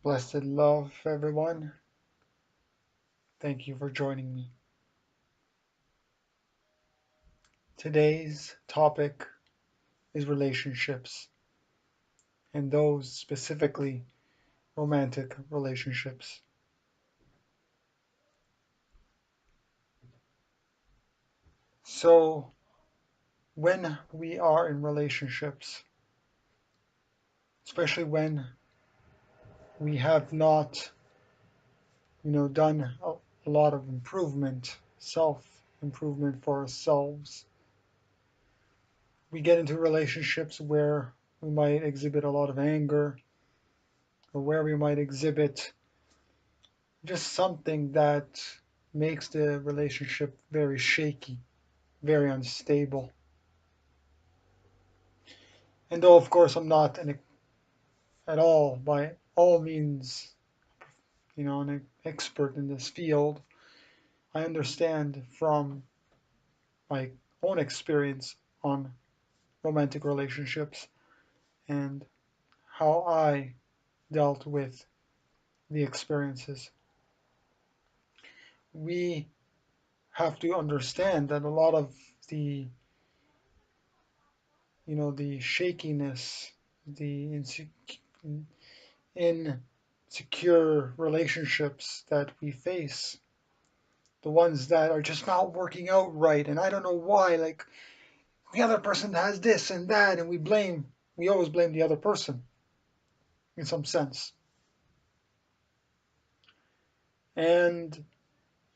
Blessed love, everyone. Thank you for joining me. Today's topic is relationships, and those specifically romantic relationships. So, when we are in relationships, especially when we have not, done a lot of improvement, self improvement for ourselves, we get into relationships where we might exhibit a lot of anger, or where we might exhibit just something that makes the relationship very shaky, very unstable. And though, of course, I'm not at all, by all means, an expert in this field, I understand from my own experience on romantic relationships and how I dealt with the experiences. We have to understand that a lot of the, the shakiness, the insecure relationships that we face, the ones that are just not working out right, and I don't know why, like the other person has this and that, and we always blame the other person in some sense. And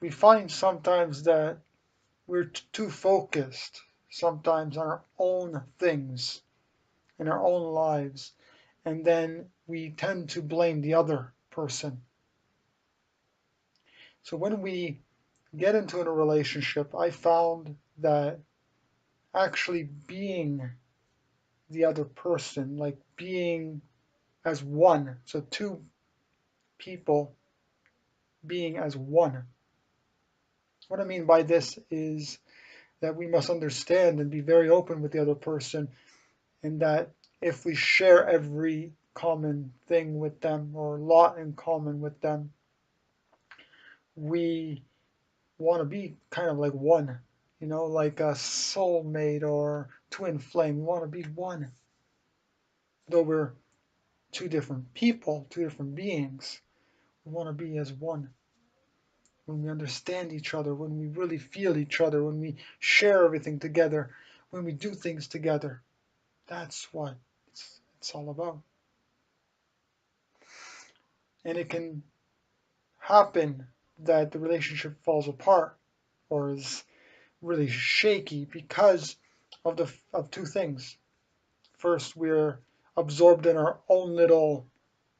we find sometimes that we're too focused sometimes on our own things in our own lives, and then we tend to blame the other person. So when we get into a relationship, I found that actually being the other person, like being as one, so two people being as one. What I mean by this is that we must understand and be very open with the other person, and that if we share every common thing with them or a lot in common with them, we want to be kind of like one, like a soulmate or twin flame. We want to be one, though we're two different people, two different beings. We want to be as one. When we understand each other, when we really feel each other, when we share everything together, when we do things together, that's what it's all about. And it can happen that the relationship falls apart or is really shaky because of two things. First, we're absorbed in our own little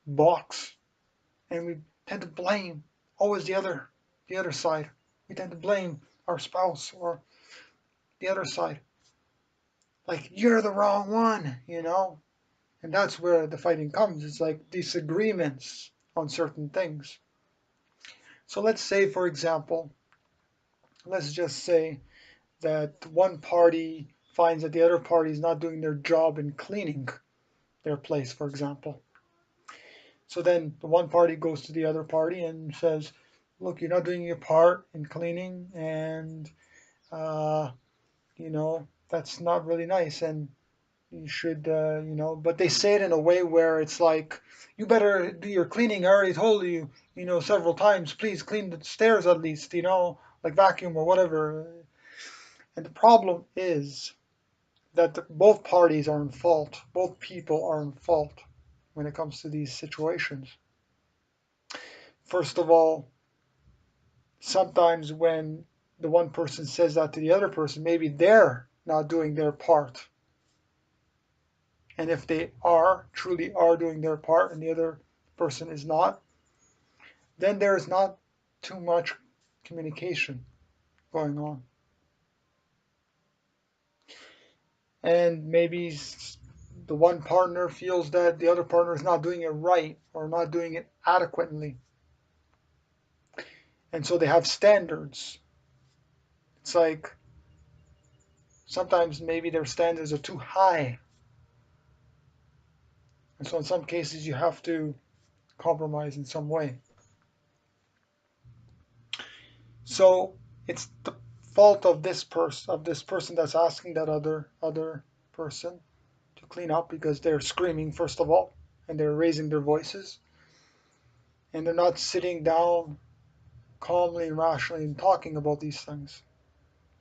box, and we tend to blame always the other side. We tend to blame our spouse or the other side, like you're the wrong one. And that's where the fighting comes. It's like disagreements on certain things. So let's say, for example, let's just say that one party finds that the other party is not doing their job in cleaning their place, for example. So then the one party goes to the other party and says, "Look, you're not doing your part in cleaning, and uh, that's not really nice, and you should, But they say it in a way where it's like, "You better do your cleaning. I already told you, several times. Please clean the stairs at least, like vacuum or whatever." And the problem is that both parties are in fault. Both people are in fault when it comes to these situations. First of all, sometimes when the one person says that to the other person, maybe they're not doing their part. And if they truly are doing their part and the other person is not, then there is not too much communication going on. And maybe the one partner feels that the other partner is not doing it right or not doing it adequately. And so they have standards. It's like sometimes maybe their standards are too high. And so in some cases you have to compromise in some way. So it's the fault of this person that's asking that other person to clean up, because they're screaming first of all, and they're raising their voices, and they're not sitting down calmly and rationally and talking about these things.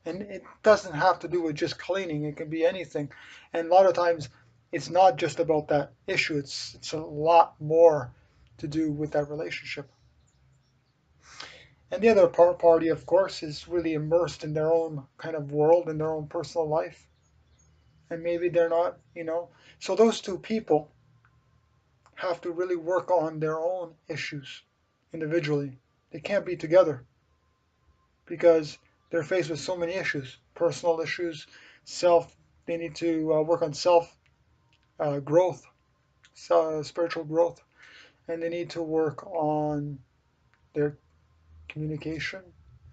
And it doesn't have to do with just cleaning, it can be anything. And a lot of times it's not just about that issue, it's a lot more to do with that relationship. And the other party, of course, is really immersed in their own kind of world, in their own personal life, and maybe they're not, so those two people have to really work on their own issues individually. They can't be together because they're faced with so many issues, personal issues, self. They need to work on self growth, spiritual growth, and they need to work on their communication,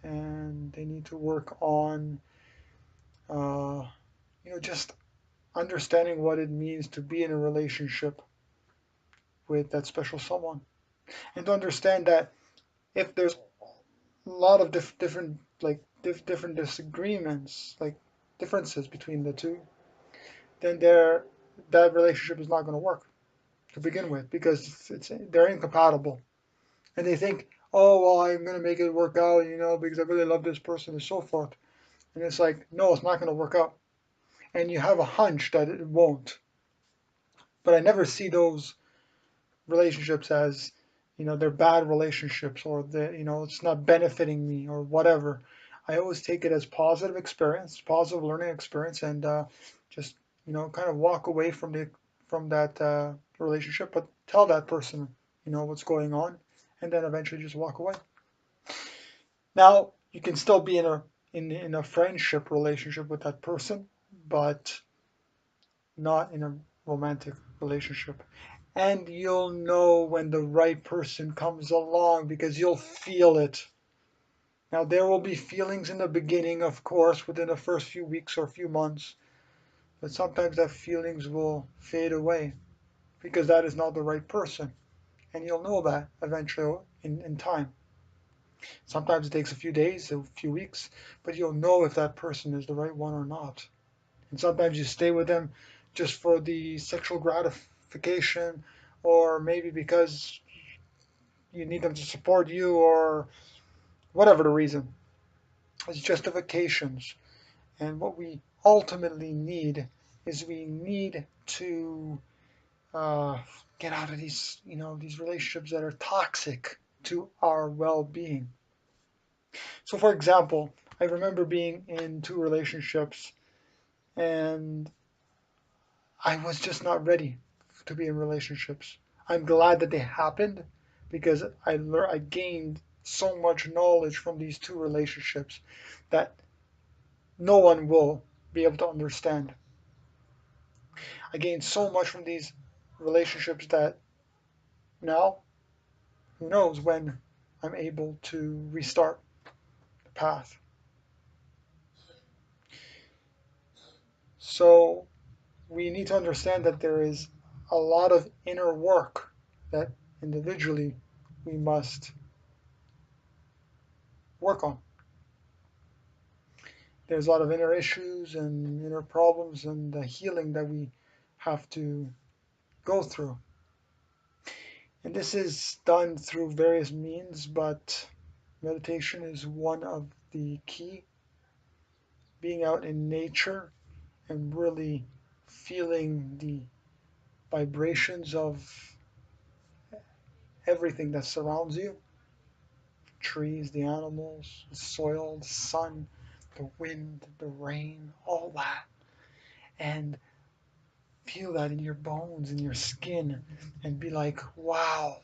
and they need to work on, uh, just understanding what it means to be in a relationship with that special someone, and to understand that if there's a lot of different different disagreements, like differences between the two, then that relationship is not going to work to begin with, because they're incompatible, and they think, oh well, I'm going to make it work out, because I really love this person and so forth, and it's like, no, it's not going to work out, and you have a hunch that it won't. But I never see those relationships as, they're bad relationships, or it's not benefiting me or whatever. I always take it as positive experience, positive learning experience, and just kind of walk away from that relationship, but tell that person what's going on, and then eventually just walk away. Now you can still be in a friendship relationship with that person, but not in a romantic relationship. And you'll know when the right person comes along, because you'll feel it. Now, there will be feelings in the beginning, of course, within the first few weeks or few months, but sometimes that feelings will fade away because that is not the right person. And you'll know that eventually in time. Sometimes it takes a few days, a few weeks, but you'll know if that person is the right one or not. And sometimes you stay with them just for the sexual gratification, or maybe because you need them to support you, or whatever the reason. It's justifications. And what we ultimately need is we need to uh, get out of these relationships that are toxic to our well-being. So, for example, I remember being in two relationships, and I was just not ready to be in relationships. I'm glad that they happened, because I gained so much knowledge from these two relationships that no one will be able to understand. I gained so much from these relationships that now, who knows when I'm able to restart the path. So we need to understand that there is a lot of inner work that individually we must work on. There's a lot of inner issues and inner problems and the healing that we have to go through. And this is done through various means, but meditation is one of the key. Being out in nature and really feeling the vibrations of everything that surrounds you: trees, the animals, the soil, the sun, the wind, the rain, all that. And feel that in your bones, in your skin, and be like, wow,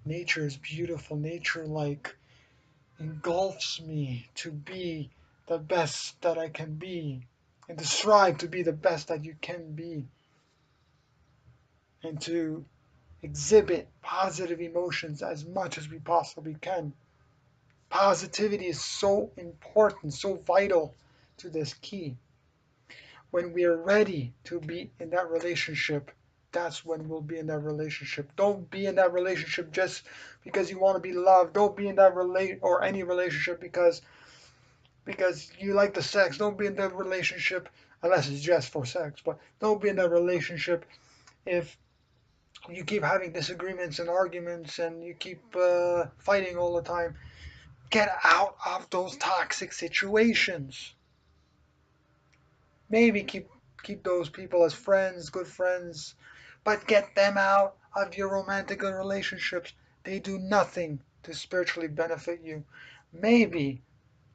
nature is beautiful. Nature engulfs me to be the best that I can be, and to strive to be the best that you can be, and to exhibit positive emotions as much as we possibly can. Positivity is so important, so vital to this key. When we are ready to be in that relationship, that's when we'll be in that relationship. Don't be in that relationship just because you want to be loved. Don't be in that or any relationship because you like the sex. Don't be in that relationship unless it's just for sex. But don't be in that relationship if you keep having disagreements and arguments and you keep fighting all the time. Get out of those toxic situations. Maybe keep those people as friends, good friends, but get them out of your romantic relationships. They do nothing to spiritually benefit you. Maybe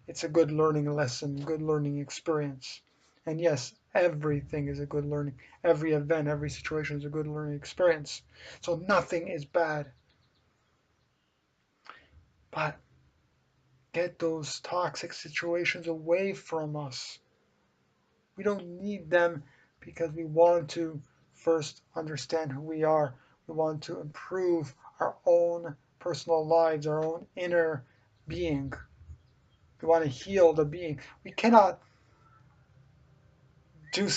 it's a good learning lesson, good learning experience. And yes, everything is a good learning. Every event, every situation is a good learning experience. So nothing is bad. But get those toxic situations away from us. We don't need them because we want to first understand who we are. We want to improve our own personal lives, our own inner being. We want to heal the being. We cannot do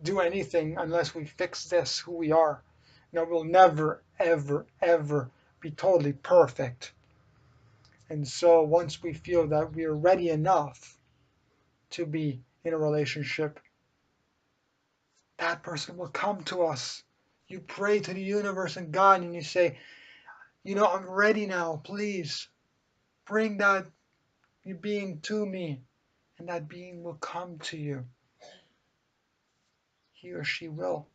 do anything unless we fix this who we are. We'll never, ever, ever be totally perfect. And so once we feel that we are ready enough to be in a relationship, that person will come to us. You pray to the universe and God and you say, I'm ready now. Please bring that being to me. And that being will come to you. He or she will.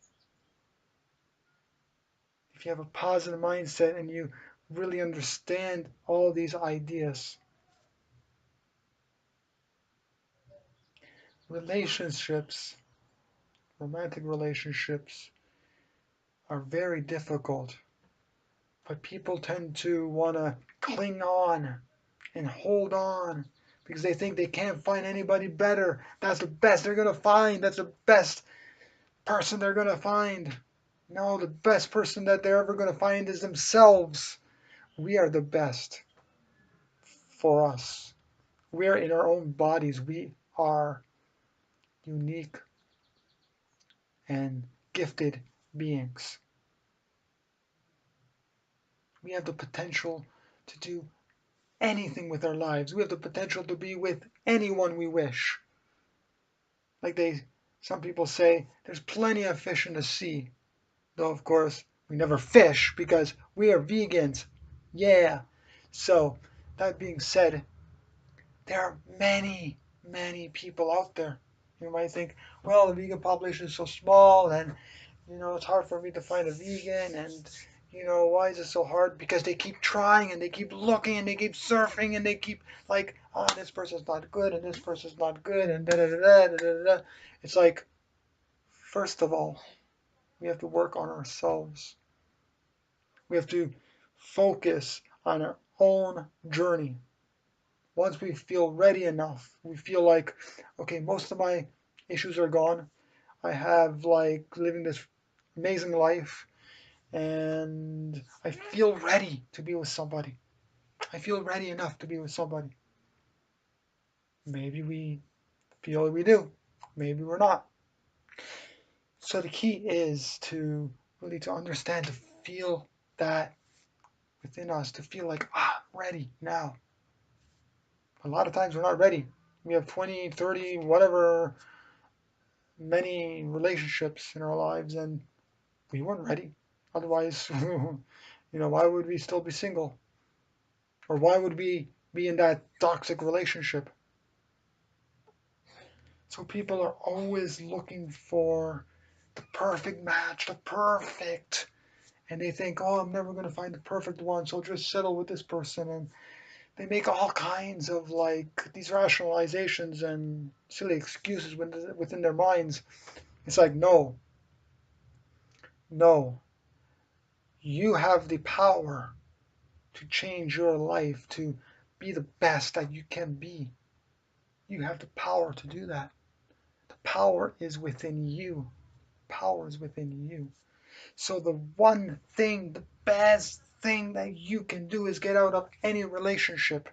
If you have a positive mindset and you really understand all these ideas. Relationships, romantic relationships, are very difficult. But people tend to want to cling on and hold on because they think they can't find anybody better. That's the best they're going to find. That's the best person they're going to find. No, the best person that they're ever going to find is themselves. We are the best for us. We are in our own bodies. We are unique and gifted beings. We have the potential to do anything with our lives. We have the potential to be with anyone we wish. Like some people say, there's plenty of fish in the sea. Though, of course, we never fish because we are vegans. Yeah. So, that being said, there are many, many people out there. You might think, well, the vegan population is so small and, it's hard for me to find a vegan and, why is it so hard? Because they keep trying and they keep looking and they keep surfing and they keep like, oh, this person's not good and this person's not good and da da da da da da da. It's like, first of all, we have to work on ourselves. We have to focus on our own journey. Once we feel ready enough, we feel like, okay, most of my issues are gone. I have like living this amazing life and I feel ready to be with somebody. I feel ready enough to be with somebody. Maybe we feel we do. Maybe we're not. So the key is to really to understand, to feel that within us, to feel like, ready now. A lot of times we're not ready. We have 20, 30, whatever, many relationships in our lives and we weren't ready. Otherwise, why would we still be single? Or why would we be in that toxic relationship? So people are always looking for the perfect match, the perfect, and they think, oh, I'm never going to find the perfect one, so I'll just settle with this person. And they make all kinds of like these rationalizations and silly excuses within their minds. It's like, no, you have the power to change your life, to be the best that you can be. You have the power to do that. The power is within you. Power is within you. So the one thing, the best thing that you can do is get out of any relationship,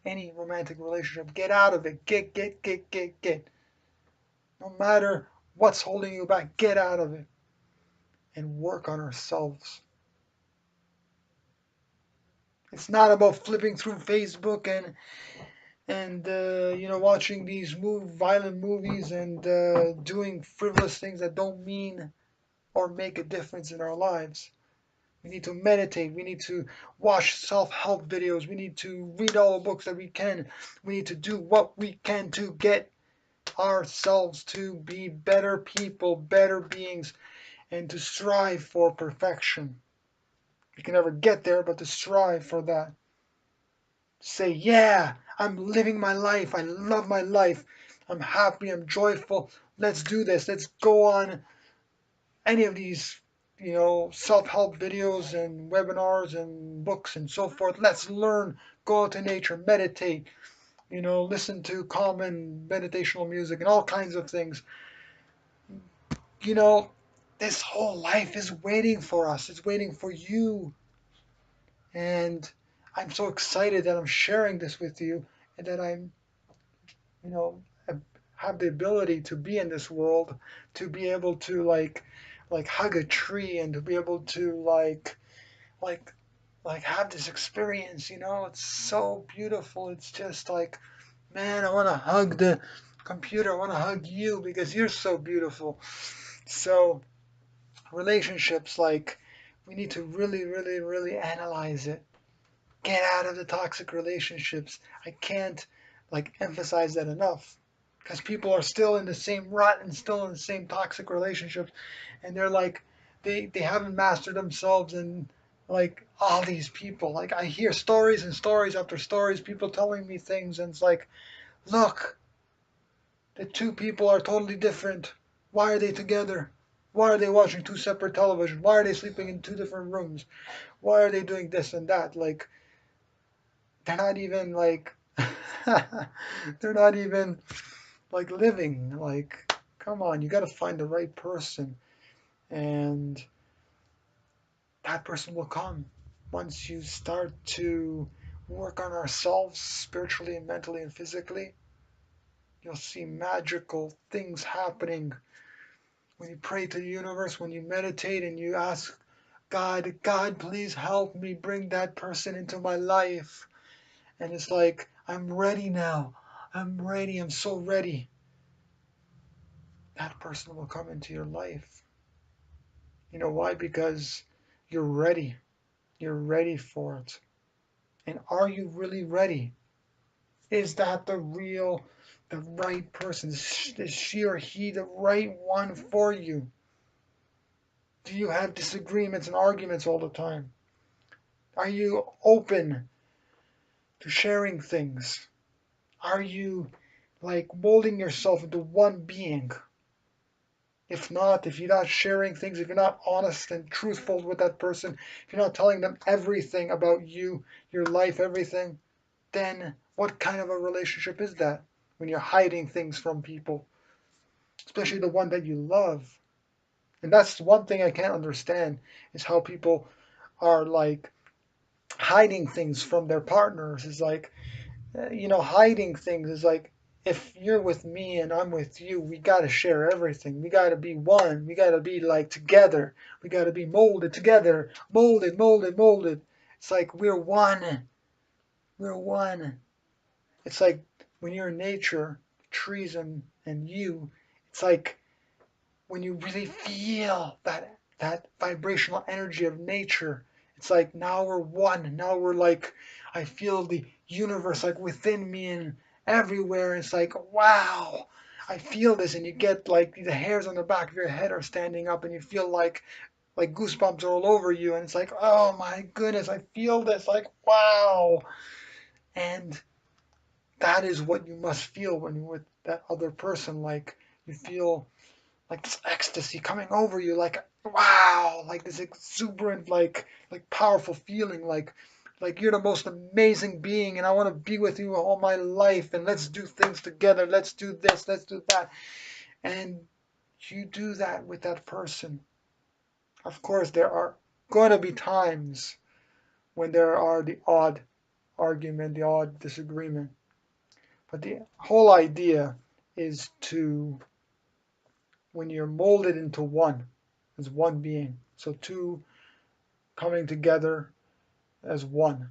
any romantic relationship. Get out of it. Get. No matter what's holding you back, get out of it. and work on ourselves. It's not about flipping through Facebook and watching these violent movies and doing frivolous things that don't mean or make a difference in our lives. We need to meditate. We need to watch self-help videos. We need to read all the books that we can. We need to do what we can to get ourselves to be better people, better beings, and to strive for perfection. We can never get there, but to strive for that. Say, yeah, I'm living my life. I love my life. I'm happy. I'm joyful. Let's do this. Let's go on any of these, self-help videos and webinars and books and so forth. Let's learn. Go out to nature. Meditate. Listen to calm and meditational music and all kinds of things. You know, this whole life is waiting for us. It's waiting for you. And I'm so excited that I'm sharing this with you and that I'm, you know, have the ability to be in this world, to be able to like hug a tree and to be able to like have this experience, it's so beautiful. It's just like, man, I want to hug the computer. I want to hug you because you're so beautiful. So relationships, like, we need to really, really, really analyze it. Get out of the toxic relationships. I can't emphasize that enough because people are still in the same rut and still in the same toxic relationships, and they're like, they haven't mastered themselves. And like all these people, like, I hear stories and stories after stories, people telling me things, and it's like, look, the two people are totally different. Why are they together? Why are they watching two separate televisions? Why are they sleeping in two different rooms? Why are they doing this and that? Like, they're not even like they're not even like living. Like, come on, you got to find the right person, and that person will come once you start to work on ourselves spiritually and mentally and physically. You'll see magical things happening when you pray to the universe, when you meditate and you ask God, God, please help me bring that person into my life. And it's like, I'm ready now. I'm ready. I'm so ready. That person will come into your life. You know why? Because you're ready. You're ready for it. And are you really ready? Is that the right person? Is she or he the right one for you? Do you have disagreements and arguments all the time? Are you open to sharing things? Are you like molding yourself into one being? If not, if you're not sharing things, if you're not honest and truthful with that person, if you're not telling them everything about you, your life, everything, then what kind of a relationship is that when you're hiding things from people, especially the one that you love? And that's one thing I can't understand is how people are like hiding things from their partners. Is like, hiding things is like, if you're with me and I'm with you, we got to share everything. We got to be one. We got to be like together. We got to be molded together. Molded, molded, molded. It's like we're one. We're one. It's like when you're in nature, trees and you, it's like when you really feel that vibrational energy of nature. It's like now we're one. Now we're like, I feel the universe like within me and everywhere. It's like, wow, I feel this. And you get like the hairs on the back of your head are standing up and you feel like goosebumps are all over you. And it's like, oh my goodness, I feel this. Like, wow. And that is what you must feel when you're with that other person. Like, you feel like this ecstasy coming over you, like, wow, like this exuberant, like powerful feeling, like you're the most amazing being and I want to be with you all my life, and let's do things together, let's do this, let's do that. And you do that with that person. Of course there are going to be times when there are the odd argument, the odd disagreement, but the whole idea is to, when you're molded into one, as one being. So two coming together as one.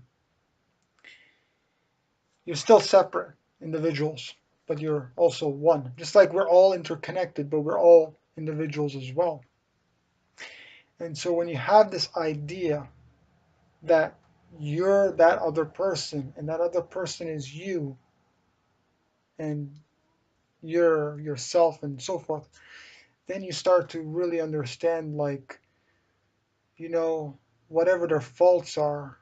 You're still separate individuals, but you're also one. Just like we're all interconnected, but we're all individuals as well. And so when you have this idea that you're that other person and that other person is you and you're yourself and so forth, then you start to really understand, like, you know, whatever their faults are,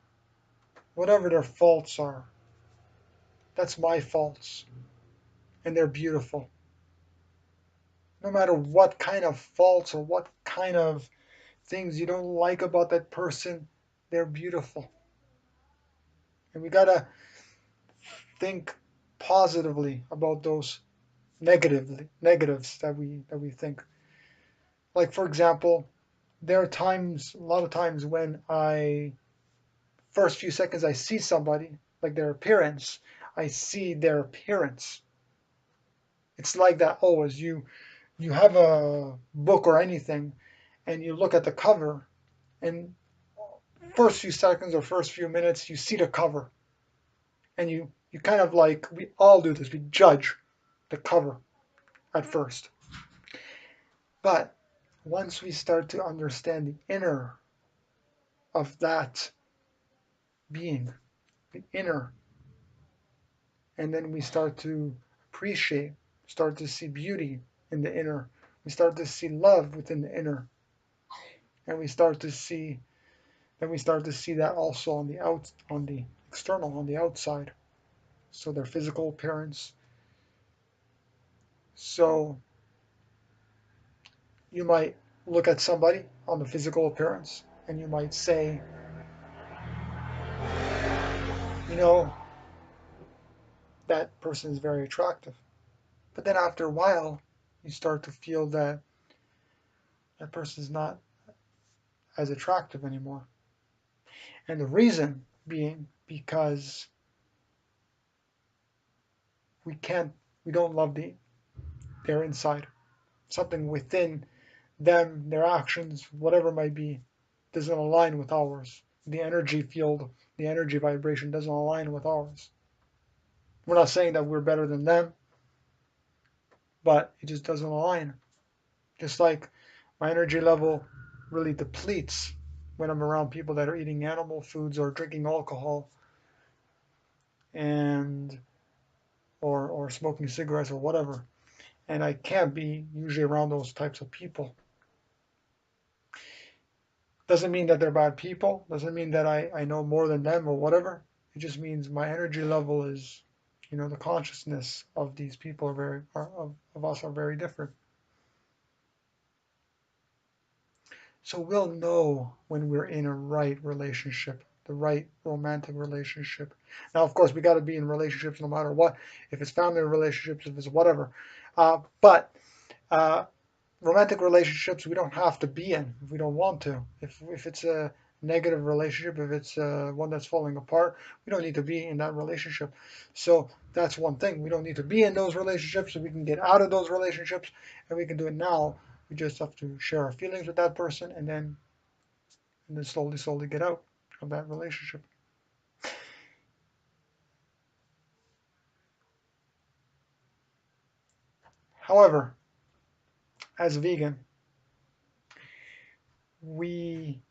whatever their faults are, that's my faults, and they're beautiful. No matter what kind of faults or what kind of things you don't like about that person, they're beautiful. And we gotta think positively about those negatives that we think. Like, for example, there are times, a lot of times, when first few seconds I see somebody, like their appearance, I see their appearance. It's like that always. You have a book or anything, and you look at the cover, and first few seconds or first few minutes, you see the cover, and you kind of, like, we all do this. We judge the cover at first, but once we start to understand the inner of that being, the inner, and then we start to appreciate, start to see beauty in the inner. We start to see love within the inner, and we start to see that also on the external, on the outside. So their physical appearance. So you might look at somebody on the physical appearance, and you might say, you know, that person is very attractive. But then after a while, you start to feel that that person is not as attractive anymore. And the reason being because we don't love their inside. Something within them, their actions, whatever it might be, doesn't align with ours. The energy field, the energy vibration doesn't align with ours. We're not saying that we're better than them, but it just doesn't align. Just like my energy level really depletes when I'm around people that are eating animal foods or drinking alcohol and or smoking cigarettes or whatever. And I can't be usually around those types of people. Doesn't mean that they're bad people. Doesn't mean that I know more than them or whatever. It just means my energy level is, the consciousness of these people of us are very different. So we'll know when we're in a right relationship, the right romantic relationship. Now, of course, we got to be in relationships no matter what. If it's family relationships, if it's whatever. But romantic relationships we don't have to be in if we don't want to. If it's a negative relationship, if it's one that's falling apart, we don't need to be in that relationship. So that's one thing. We don't need to be in those relationships, so we can get out of those relationships, and we can do it now. We just have to share our feelings with that person, and then slowly get out of that relationship. However, as a vegan, we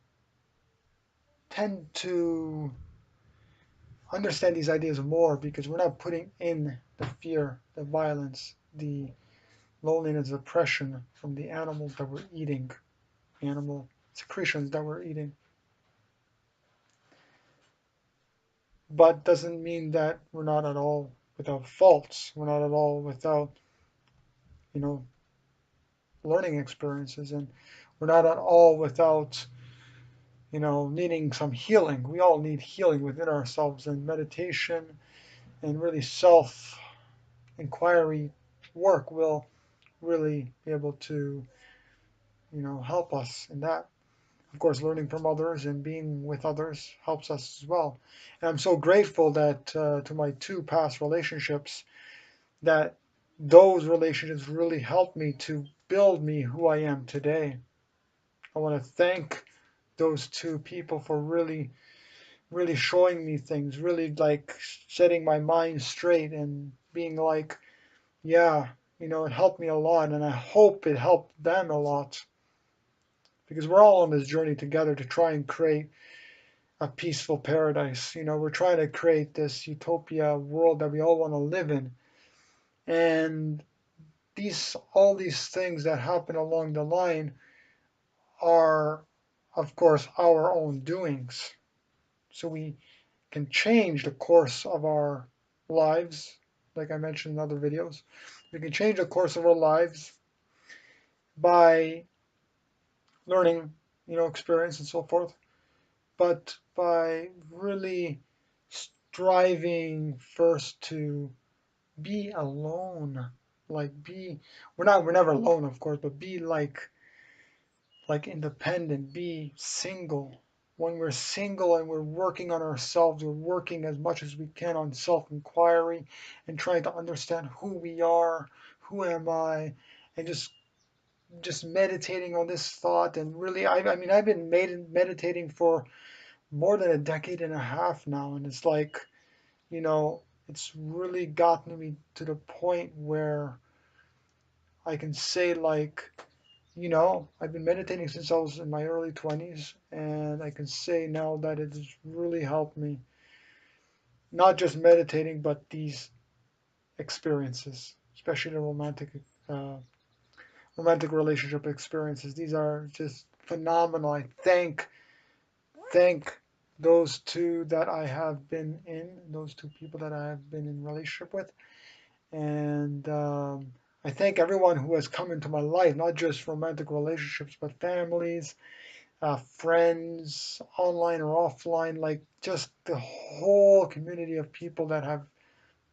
tend to understand these ideas more because we're not putting in the fear, the violence, the loneliness, oppression from the animals that we're eating, animal secretions that we're eating. But doesn't mean that we're not at all without faults. We're not at all without, you know, learning experiences, and we're not at all without, needing some healing. We all need healing within ourselves, and meditation and really self inquiry work will really be able to, help us in that. Of course, learning from others and being with others helps us as well. And I'm so grateful that to my two past relationships, that those relationships really helped me to build me who I am today. I want to thank those two people for really, really showing me things, really like setting my mind straight and being like, yeah, it helped me a lot, and I hope it helped them a lot because we're all on this journey together to try and create a peaceful paradise. We're trying to create this utopia world that we all want to live in. And all these things that happen along the line are, of course, our own doings. So we can change the course of our lives, like I mentioned in other videos. We can change the course of our lives by learning, experience and so forth, but by really striving first to be alone, like we're never alone, of course, but be like independent, be single. When we're single and we're working on ourselves, we're working as much as we can on self-inquiry and trying to understand who we are, who am I, and just meditating on this thought. And really, I mean, I've been meditating for more than a decade and a half now, and it's like, you know, it's really gotten me to the point where I can say like, I've been meditating since I was in my early 20s, and I can say now that it has really helped me. Not just meditating, but these experiences, especially the uh, romantic relationship experiences. These are just phenomenal. I thank those two that I have been in, those two people that I have been in relationship with, and I thank everyone who has come into my life, not just romantic relationships, but families, friends, online or offline, like just the whole community of people that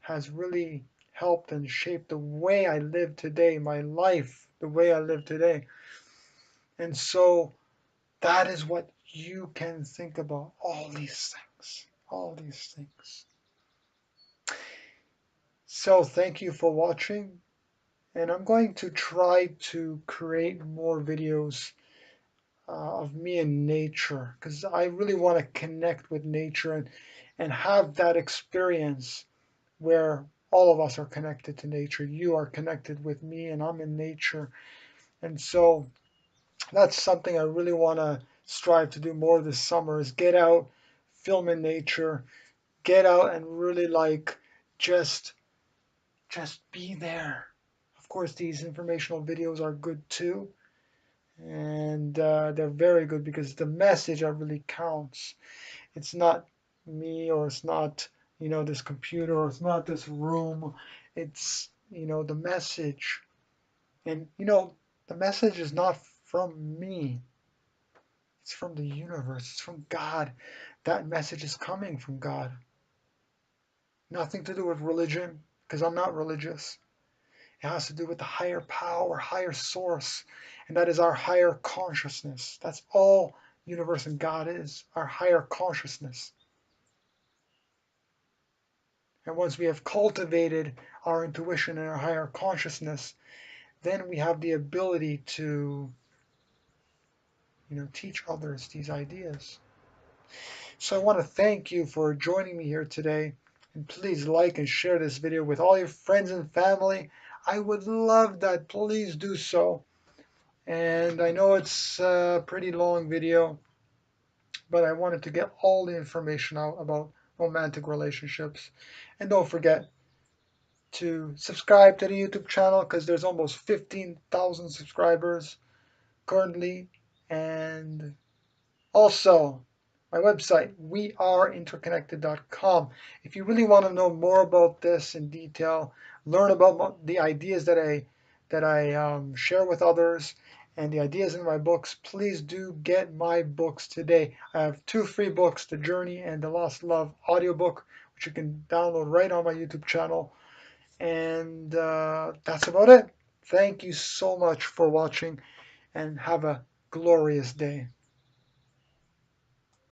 has really helped and shaped the way I live today, my life, the way I live today. And so that is what you can think about, all these things, all these things. So thank you for watching, and I'm going to try to create more videos of me in nature because I really want to connect with nature and have that experience where all of us are connected to nature. You are connected with me, and I'm in nature. And so that's something I really want to strive to do more this summer is get out, film in nature, get out and really like just just be there. Of course, these informational videos are good too, and they're very good because the message that really counts. It's not me, or it's not this computer, or it's not this room. It's the message, and the message is not from me. It's from the universe. It's from God. That message is coming from God. Nothing to do with religion, because I'm not religious. It has to do with the higher power, higher source, and that is our higher consciousness. That's all universe and God is, our higher consciousness. And once we have cultivated our intuition and our higher consciousness, then we have the ability to, teach others these ideas. So I want to thank you for joining me here today. And please like and share this video with all your friends and family. I would love that. Please do so. And I know it's a pretty long video, but I wanted to get all the information out about romantic relationships. And don't forget to subscribe to the YouTube channel because there's almost 15,000 subscribers currently. And also, my website, weareinterconnected.com. If you really want to know more about this in detail, learn about the ideas that I share with others and the ideas in my books, please do get my books today. I have 2 free books, The Journey and The Lost Love audiobook, which you can download right on my YouTube channel. And that's about it. Thank you so much for watching, and have a glorious day.